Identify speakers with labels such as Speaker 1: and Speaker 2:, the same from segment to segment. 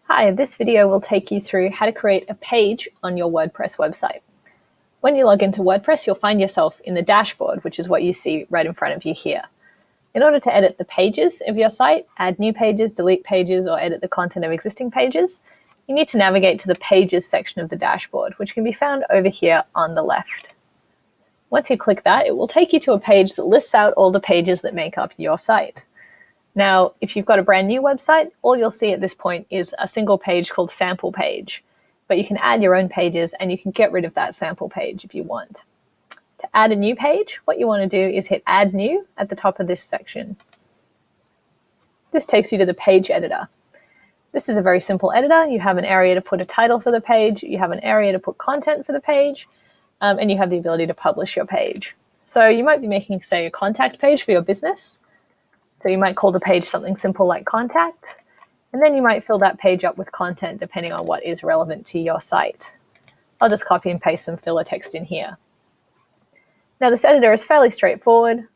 Speaker 1: Hi, this video will take you through how to create a page on your WordPress website. When you log into WordPress, you'll find yourself in the dashboard, which is what you see right in front of you here. In order to edit the pages of your site, add new pages, delete pages, or edit the content of existing pages, you need to navigate to the Pages section of the dashboard, which can be found over here on the left. Once you click that, it will take you to a page that lists out all the pages that make up your site. Now, if you've got a brand new website, all you'll see at this point is a single page called Sample Page. But you can add your own pages and you can get rid of that sample page if you want. To add a new page, what you want to do is hit Add New at the top of this section. This takes you to the page editor. This is a very simple editor. You have an area to put a title for the page, you have an area to put content for the page, and you have the ability to publish your page. So you might be making, say, a contact page for your business. So you might call the page something simple like contact, and then you might fill that page up with content depending on what is relevant to your site. I'll just copy and paste some filler text in here. Now this editor is fairly straightforward.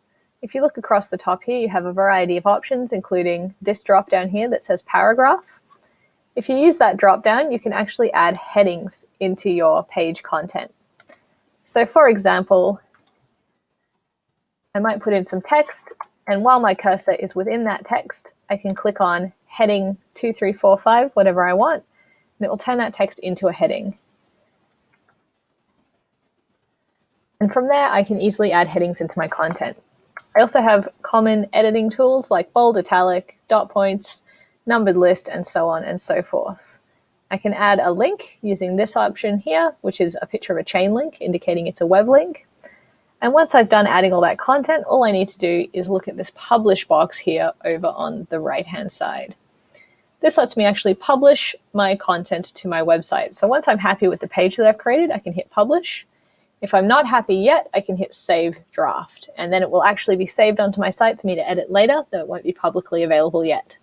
Speaker 1: If you look across the top here, you have a variety of options, including this drop down here that says paragraph. If you use that drop down, you can actually add headings into your page content. So for example, I might put in some text, and while my cursor is within that text, I can click on heading 2, 3, 4, 5, whatever I want, and it will turn that text into a heading. And from there, I can easily add headings into my content. I also have common editing tools like bold, italic, dot points, numbered list, and so on and so forth. I can add a link using this option here, which is a picture of a chain link indicating it's a web link. And once I've done adding all that content, all I need to do is look at this publish box here over on the right-hand side. This lets me actually publish my content to my website. So once I'm happy with the page that I've created, I can hit publish. If I'm not happy yet, I can hit save draft, and then it will actually be saved onto my site for me to edit later, though it won't be publicly available yet.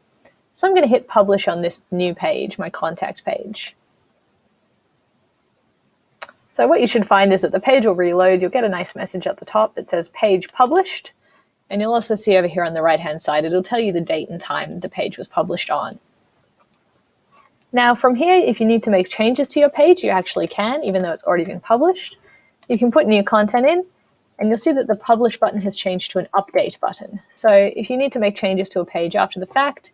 Speaker 1: So I'm going to hit publish on this new page, my contact page. So what you should find is that the page will reload. You'll get a nice message at the top that says page published. And you'll also see over here on the right-hand side, it'll tell you the date and time the page was published on. Now from here, if you need to make changes to your page, you actually can, even though it's already been published. You can put new content in, and you'll see that the publish button has changed to an update button. So if you need to make changes to a page after the fact,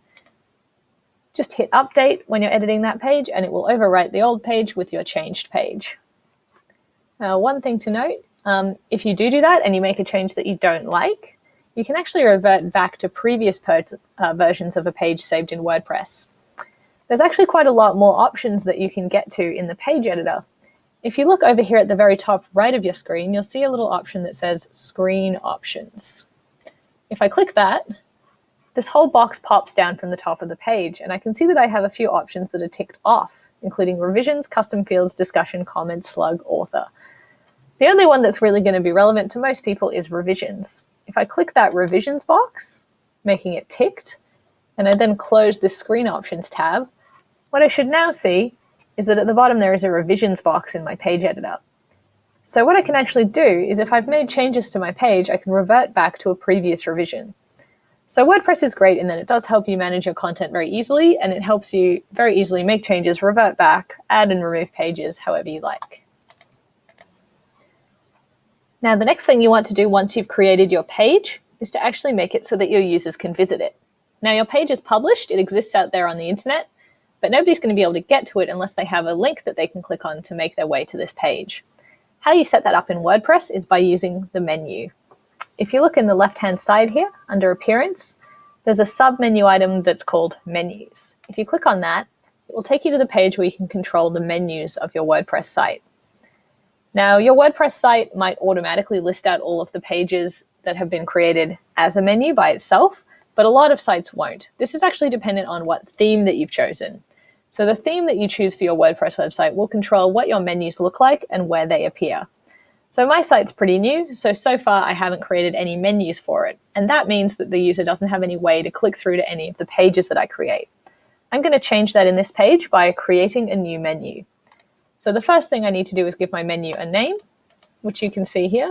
Speaker 1: just hit update when you're editing that page, and it will overwrite the old page with your changed page. One thing to note, if you do that and you make a change that you don't like, you can actually revert back to previous versions of a page saved in WordPress. There's actually quite a lot more options that you can get to in the page editor. If you look over here at the very top right of your screen, you'll see a little option that says Screen Options. If I click that, this whole box pops down from the top of the page, and I can see that I have a few options that are ticked off, including revisions, custom fields, discussion, comments, slug, author. The only one that's really going to be relevant to most people is revisions. If I click that revisions box, making it ticked, and I then close this screen options tab, what I should now see is that at the bottom there is a revisions box in my page editor. So what I can actually do is if I've made changes to my page, I can revert back to a previous revision. So WordPress is great in that it does help you manage your content very easily, and it helps you very easily make changes, revert back, add and remove pages however you like. Now, the next thing you want to do once you've created your page is to actually make it so that your users can visit it. Now, your page is published, it exists out there on the internet, but nobody's going to be able to get to it unless they have a link that they can click on to make their way to this page. How you set that up in WordPress is by using the menu. If you look in the left-hand side here, under Appearance, there's a sub-menu item that's called Menus. If you click on that, it will take you to the page where you can control the menus of your WordPress site. Now, your WordPress site might automatically list out all of the pages that have been created as a menu by itself, but a lot of sites won't. This is actually dependent on what theme that you've chosen. So the theme that you choose for your WordPress website will control what your menus look like and where they appear. So my site's pretty new, so far I haven't created any menus for it, and that means that the user doesn't have any way to click through to any of the pages that I create. I'm going to change that in this page by creating a new menu. So the first thing I need to do is give my menu a name, which you can see here.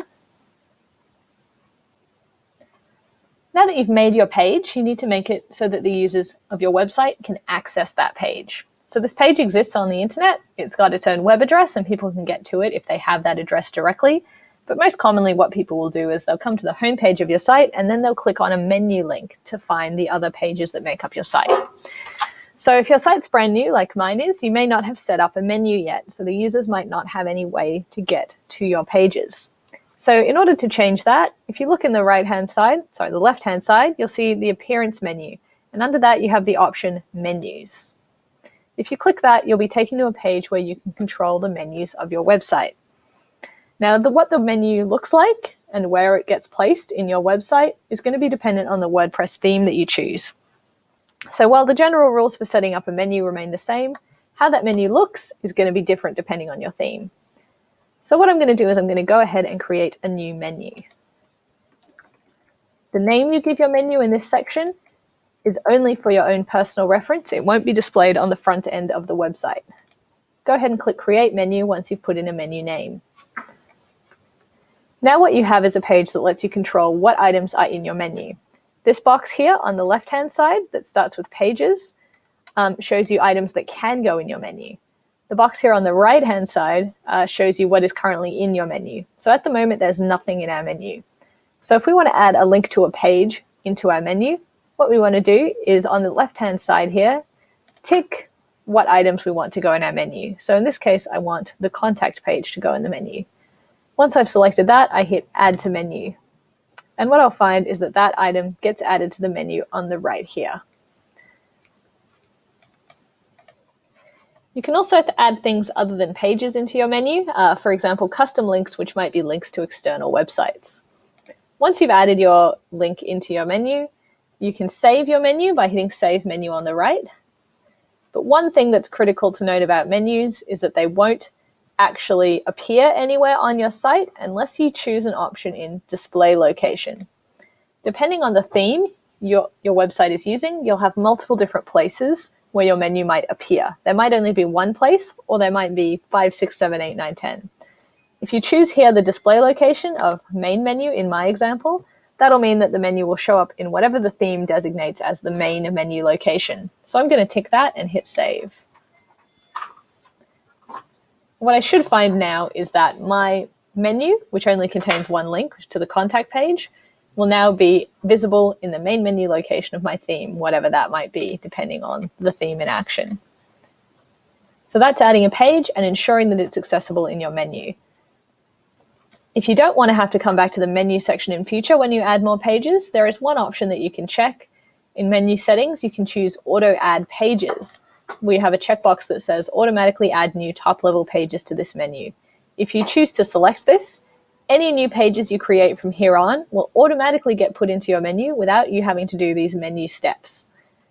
Speaker 1: Now that you've made your page, you need to make it so that the users of your website can access that page. So this page exists on the internet. It's got its own web address and people can get to it if they have that address directly. But most commonly what people will do is they'll come to the home page of your site and then they'll click on a menu link to find the other pages that make up your site. So if your site's brand new, like mine is, you may not have set up a menu yet, so the users might not have any way to get to your pages. So in order to change that, if you look in the left-hand side, you'll see the appearance menu. And under that, you have the option menus. If you click that, you'll be taken to a page where you can control the menus of your website. Now, what the menu looks like and where it gets placed in your website is going to be dependent on the WordPress theme that you choose. So while the general rules for setting up a menu remain the same, how that menu looks is going to be different depending on your theme. So what I'm going to do is I'm going to go ahead and create a new menu. The name you give your menu in this section is only for your own personal reference. It won't be displayed on the front end of the website. Go ahead and click Create Menu once you've put in a menu name. Now what you have is a page that lets you control what items are in your menu. This box here on the left-hand side that starts with pages shows you items that can go in your menu. The box here on the right-hand side shows you what is currently in your menu. So at the moment, there's nothing in our menu. So if we want to add a link to a page into our menu, what we want to do is on the left-hand side here, tick what items we want to go in our menu. So in this case, I want the contact page to go in the menu. Once I've selected that, I hit Add to Menu. And what I'll find is that that item gets added to the menu on the right here. You can also add things other than pages into your menu, for example, custom links, which might be links to external websites. Once you've added your link into your menu, you can save your menu by hitting Save Menu on the right. But one thing that's critical to note about menus is that they won't actually appear anywhere on your site unless you choose an option in Display Location. Depending on the theme your website is using, you'll have multiple different places where your menu might appear. There might only be one place, or there might be 5, 6, 7, 8, 9, 10. If you choose here the display location of main menu in my example, that'll mean that the menu will show up in whatever the theme designates as the main menu location. So I'm going to tick that and hit Save. What I should find now is that my menu, which only contains one link to the contact page, will now be visible in the main menu location of my theme, whatever that might be, depending on the theme in action. So that's adding a page and ensuring that it's accessible in your menu. If you don't want to have to come back to the menu section in future when you add more pages, there is one option that you can check. In menu settings, you can choose Auto Add Pages. We have a checkbox that says automatically add new top-level pages to this menu. If you choose to select this, any new pages you create from here on will automatically get put into your menu without you having to do these menu steps.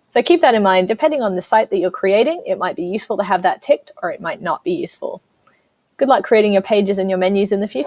Speaker 1: So keep that in mind. Depending on the site that you're creating, it might be useful to have that ticked or it might not be useful. Good luck creating your pages and your menus in the future.